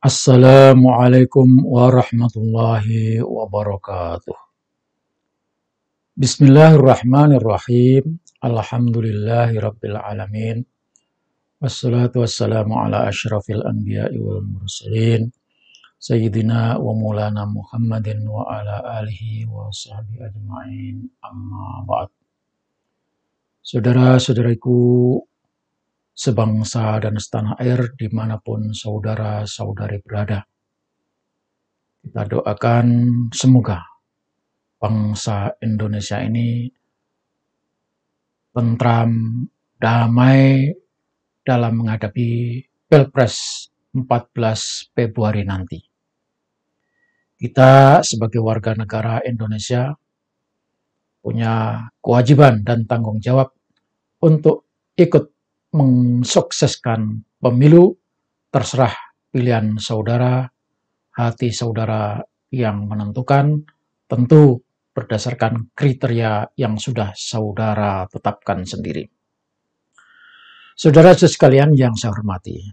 Assalamualaikum warahmatullahi wabarakatuh. Bismillahirrahmanirrahim. Alhamdulillahirabbil alamin. Wassalatu wassalamu ala asyrafil anbiya'i wal mursalin. Sayyidina wa maulana Muhammadin wa ala alihi wa sahbihi ajma'in. Amma ba'd. Saudara-saudariku sebangsa dan setanah air dimanapun saudara-saudari berada. Kita doakan semoga bangsa Indonesia ini tentram, damai dalam menghadapi Pilpres 14 Februari nanti. Kita sebagai warga negara Indonesia punya kewajiban dan tanggung jawab untuk ikut mensukseskan pemilu, terserah pilihan saudara, hati saudara yang menentukan, tentu berdasarkan kriteria yang sudah saudara tetapkan sendiri. Saudara sekalian yang saya hormati,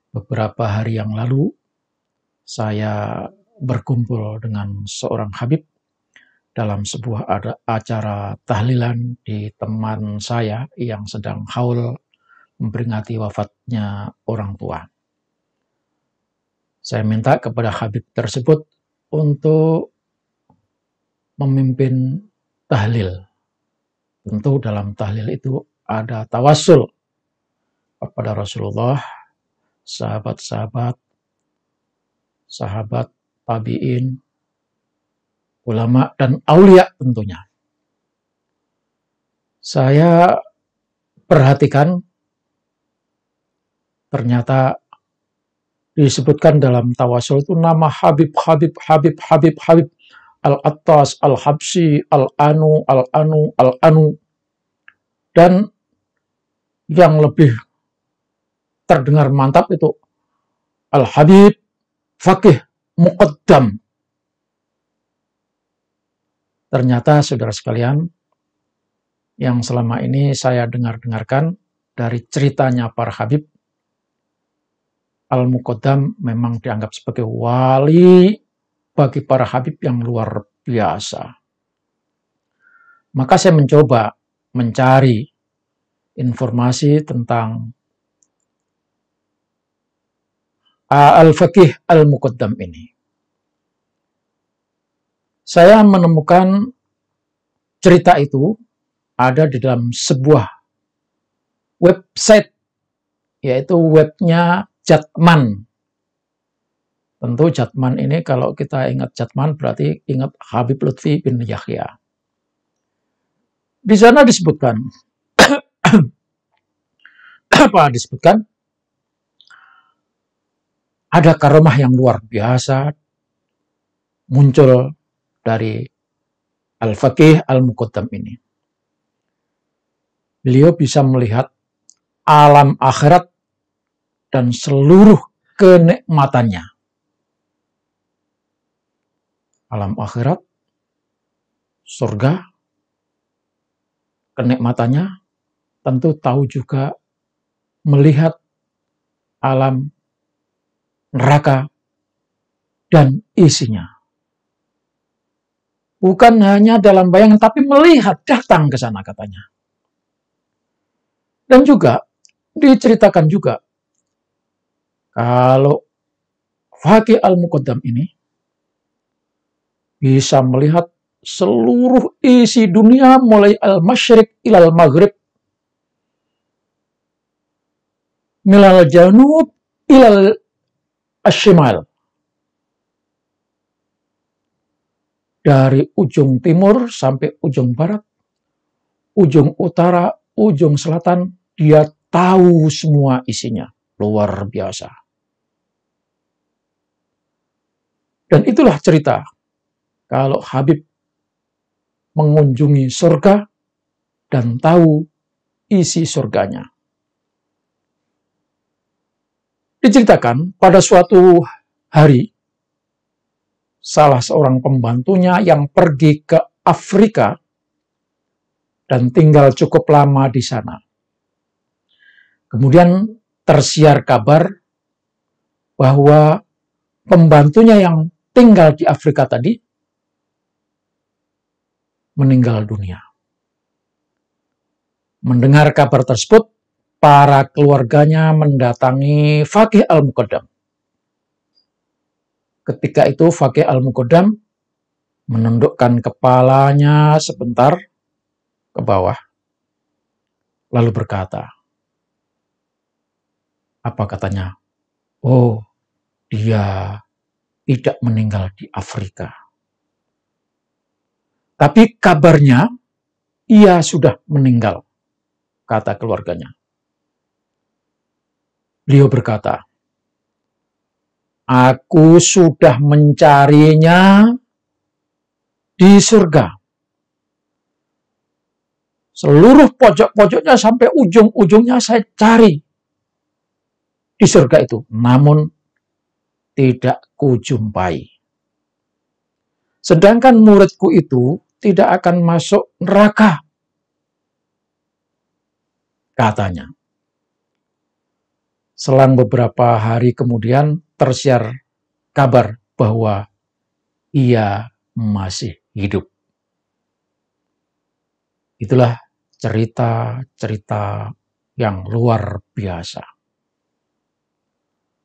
beberapa hari yang lalu saya berkumpul dengan seorang Habib dalam sebuah acara tahlilan di teman saya yang sedang haul memperingati wafatnya orang tua. Saya minta kepada Habib tersebut untuk memimpin tahlil. Tentu dalam tahlil itu ada tawassul kepada Rasulullah, sahabat-sahabat, sahabat tabi'in, ulama dan aulia tentunya. Saya perhatikan ternyata disebutkan dalam tawassul itu nama Habib, Al-Attas, Al-Habsyi, Al-Anu, Al-Anu, Al-Anu. Dan yang lebih terdengar mantap itu Al-Habib, Faqih, Muqaddam. Ternyata saudara sekalian, yang selama ini saya dengarkan dari ceritanya para Habib, Al-Muqaddam memang dianggap sebagai wali bagi para Habib yang luar biasa. Maka saya mencoba mencari informasi tentang Al-Faqih Al-Muqaddam ini. Saya menemukan cerita itu ada di dalam sebuah website, yaitu webnya Jatman. Tentu Jatman ini kalau kita ingat Jatman berarti ingat Habib Lutfi bin Yahya. Di sana disebutkan, apa disebutkan? Ada karomah yang luar biasa muncul dari Al-Faqih Al-Muqaddam ini. Beliau bisa melihat alam akhirat dan seluruh kenikmatannya. Alam akhirat, surga, kenikmatannya, tentu tahu juga melihat alam neraka dan isinya. Bukan hanya dalam bayangan, tapi melihat, datang ke sana katanya. Dan juga diceritakan juga, kalau Faqih Al-Muqaddam ini bisa melihat seluruh isi dunia mulai al-masyriq ilal maghrib, milal janub ilal ashimal, dari ujung timur sampai ujung barat, ujung utara, ujung selatan, dia tahu semua isinya. Luar biasa. Dan itulah cerita kalau Habib mengunjungi surga dan tahu isi surganya. Diceritakan pada suatu hari, salah seorang pembantunya yang pergi ke Afrika dan tinggal cukup lama di sana. Kemudian tersiar kabar bahwa pembantunya yang tinggal di Afrika tadi meninggal dunia. Mendengar kabar tersebut, para keluarganya mendatangi Faqih Al-Muqaddam. Ketika itu Faqih Al-Muqaddam menundukkan kepalanya sebentar ke bawah, lalu berkata, apa katanya? Oh, dia tidak meninggal di Afrika. Tapi kabarnya ia sudah meninggal, kata keluarganya. Beliau berkata, aku sudah mencarinya di surga. Seluruh pojok-pojoknya sampai ujung-ujungnya saya cari di surga itu. Namun tidak kujumpai. Sedangkan muridku itu tidak akan masuk neraka, katanya. Selang beberapa hari kemudian tersiar kabar bahwa ia masih hidup. Itulah cerita-cerita yang luar biasa.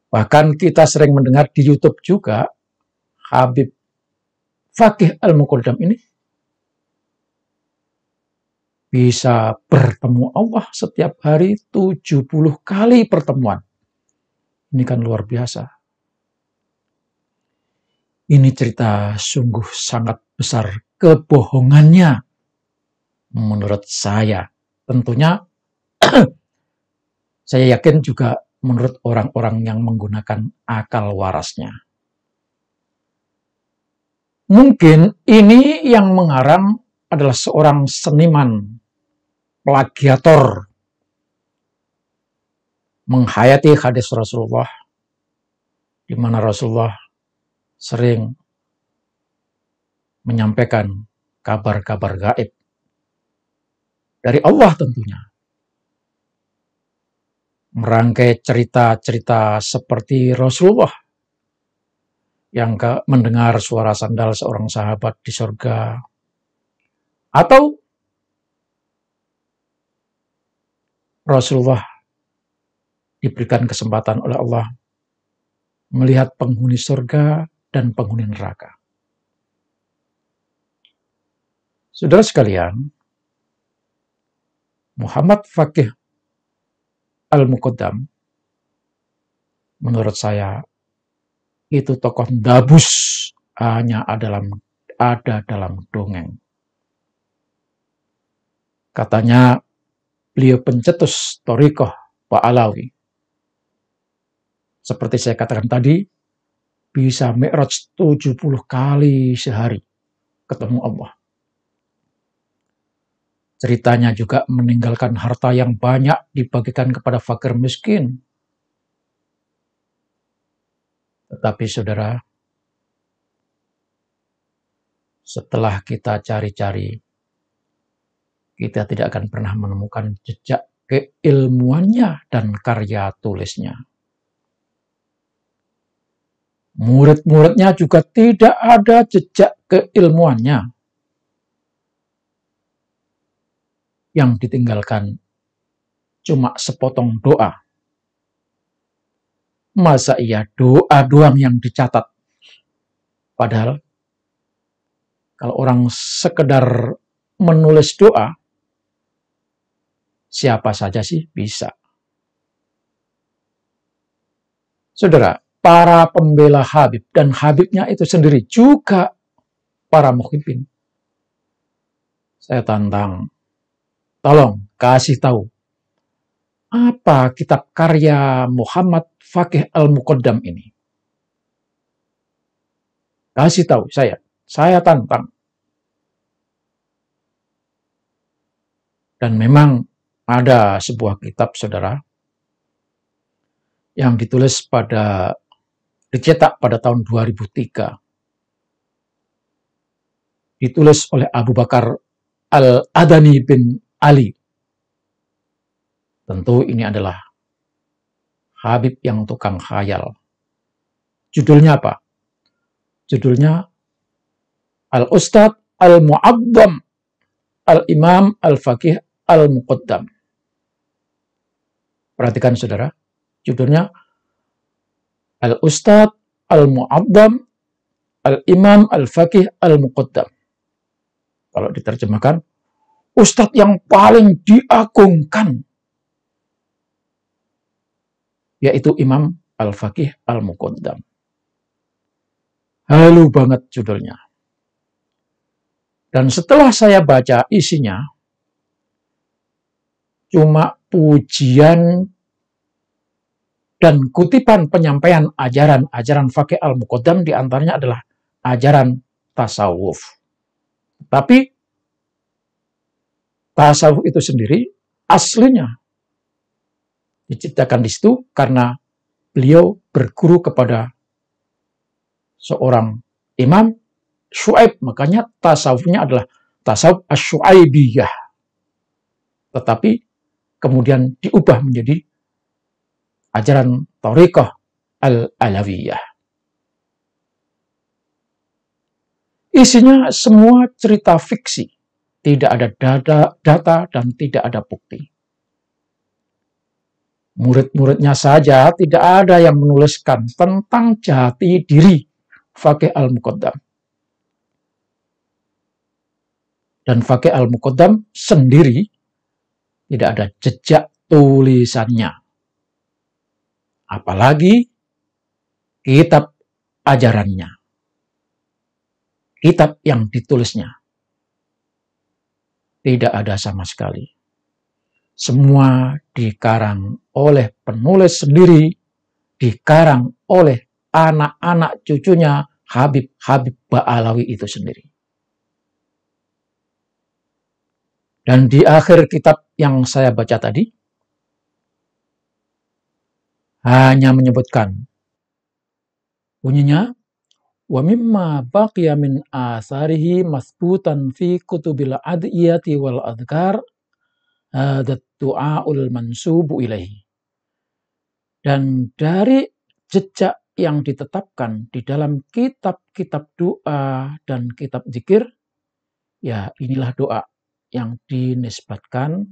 Bahkan kita sering mendengar di YouTube juga, Habib Faqih Al-Muqaddam ini bisa bertemu Allah setiap hari 70 kali pertemuan. Ini kan luar biasa. Ini cerita sungguh sangat besar kebohongannya menurut saya. Tentunya saya yakin juga menurut orang-orang yang menggunakan akal warasnya. Mungkin ini yang mengarang adalah seorang seniman plagiator menghayati hadis Rasulullah, di mana Rasulullah sering menyampaikan kabar-kabar gaib dari Allah tentunya. Merangkai cerita-cerita seperti Rasulullah yang mendengar suara sandal seorang sahabat di surga, atau Rasulullah diberikan kesempatan oleh Allah melihat penghuni surga dan penghuni neraka. Saudara sekalian, Muhammad Faqih Al-Muqaddam menurut saya itu tokoh dabus, hanya ada dalam dongeng. Katanya beliau pencetus thariqah Ba'alawi. Seperti saya katakan tadi, bisa mi'raj 70 kali sehari ketemu Allah. Ceritanya juga meninggalkan harta yang banyak dibagikan kepada fakir miskin. Tetapi saudara, setelah kita cari-cari, kita tidak akan pernah menemukan jejak keilmuannya dan karya tulisnya. Murid-muridnya juga tidak ada jejak keilmuannya. Yang ditinggalkan cuma sepotong doa. Masa iya doa doang yang dicatat? Padahal kalau orang sekedar menulis doa, siapa saja sih bisa. Saudara, para pembela Habib dan Habibnya itu sendiri juga para muhibbin. Saya tantang, tolong kasih tahu apa kitab karya Muhammad Faqih Al-Muqaddam ini. Kasih tahu saya tantang. Dan memang ada sebuah kitab, saudara, yang dicetak pada tahun 2003. Ditulis oleh Abu Bakar Al-Adani bin Ali. Tentu ini adalah Habib yang tukang khayal. Judulnya apa? Judulnya Al-Ustadz Al-Mu'addam Al-Imam Al-Faqih Al-Muqaddam. Perhatikan saudara, judulnya Al-Ustadz Al-Mu'addam Al-Imam Al-Faqih Al-Muqaddam. Kalau diterjemahkan, Ustadz yang paling diagungkan, yaitu Imam Al-Faqih Al-Muqaddam. Halu banget judulnya. Dan setelah saya baca isinya, cuma pujian dan kutipan penyampaian ajaran Faqih Al-Muqaddam, diantaranya adalah ajaran tasawuf. Tapi tasawuf itu sendiri aslinya diciptakan di situ karena beliau berguru kepada seorang imam Syuaib, makanya tasawufnya adalah tasawuf asy-Syuaibiyah. Tetapi kemudian diubah menjadi ajaran Thariqah Al-Alawiyah. Isinya semua cerita fiksi, tidak ada data dan tidak ada bukti. Murid-muridnya saja tidak ada yang menuliskan tentang jati diri Faqih Al-Muqaddam. Dan Faqih Al-Muqaddam sendiri tidak ada jejak tulisannya. Apalagi kitab ajarannya. Kitab yang ditulisnya. Tidak ada sama sekali. Semua dikarang oleh penulis sendiri, dikarang oleh anak-anak cucunya Habib Ba'alawi itu sendiri. Dan di akhir kitab yang saya baca tadi, hanya menyebutkan bunyinya, wa mimma baqiya min asarihi masbutan fi kutubil adiyati wal adhkar hadat du'aul mansubu ilaihi. Dan dari jejak yang ditetapkan di dalam kitab-kitab doa dan kitab zikir, ya inilah doa yang dinisbatkan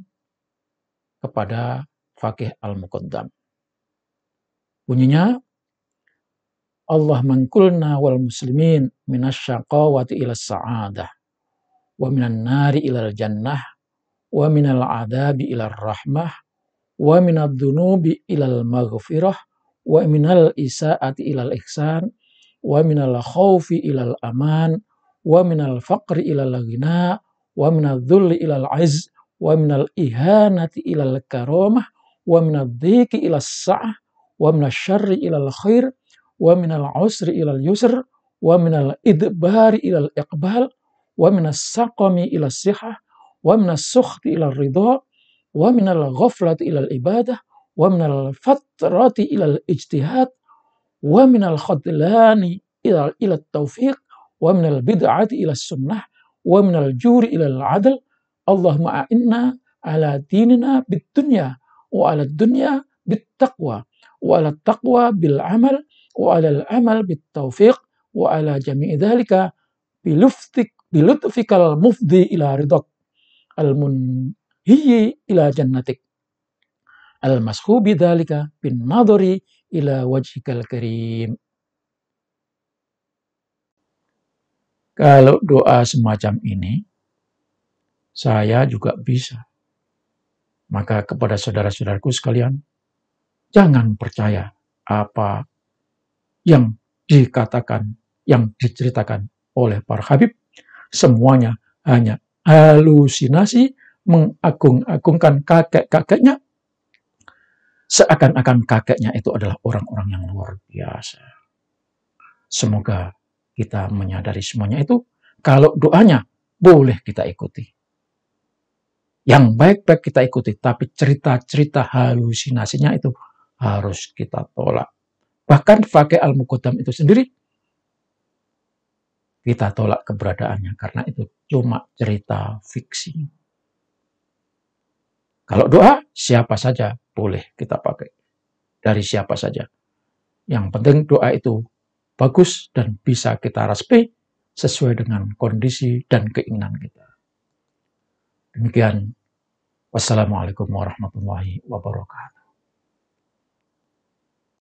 kepada Faqih Al-Muqaddam. Bunyinya, Allah mangkulna wal muslimin minasyaqawati ila sa'adah, wa minan nari ila jannah, wa minal adabi ila rahmah, wa minad dunubi ila maghfirah, wa minal isaati ila ihsan, wa minal khawfi ila aman, wa minal faqri ila ghina, wa minal dhulli ila izz, wa minal ihanati ila karamah, wa minal dhiki ila sa'ah, wa minal syarri ila khair, wa minal usri ila yusr, wa minal idbari ila iqbal, wa minas saqami ila sihah, wa minas sukhti ila ridha, wa minal ghaflati ila ibadah, wa minal fatrati ila ijtihad, wa minal khadlani ila taufiq, wa minal bid'ati ila sunnah, wa minal juri ila al-adl. Allahumma a'inna ala dinina bid dunya wa ala dunya bit taqwa wa ala taqwa bil amal wa ala al-amal bit taufiq wa ala jami'i dhalika bilutfikal mufdi ila ridak al-munhiyi ila jannatik al-mashubi dhalika bin nadhari ila wajhikal karim. Kalau doa semacam ini, saya juga bisa. Maka kepada saudara-saudaraku sekalian, jangan percaya apa yang dikatakan, yang diceritakan oleh para habib. Semuanya hanya halusinasi, mengagung-agungkan kakek-kakeknya, seakan-akan kakeknya itu adalah orang-orang yang luar biasa. Semoga kita menyadari semuanya itu. Kalau doanya boleh kita ikuti, yang baik-baik kita ikuti, tapi cerita-cerita halusinasinya itu harus kita tolak. Bahkan Faqih Al-Muqaddam itu sendiri kita tolak keberadaannya karena itu cuma cerita fiksi. Kalau doa siapa saja boleh kita pakai, dari siapa saja. Yang penting doa itu bagus dan bisa kita respi sesuai dengan kondisi dan keinginan kita. Demikian, wassalamualaikum warahmatullahi wabarakatuh.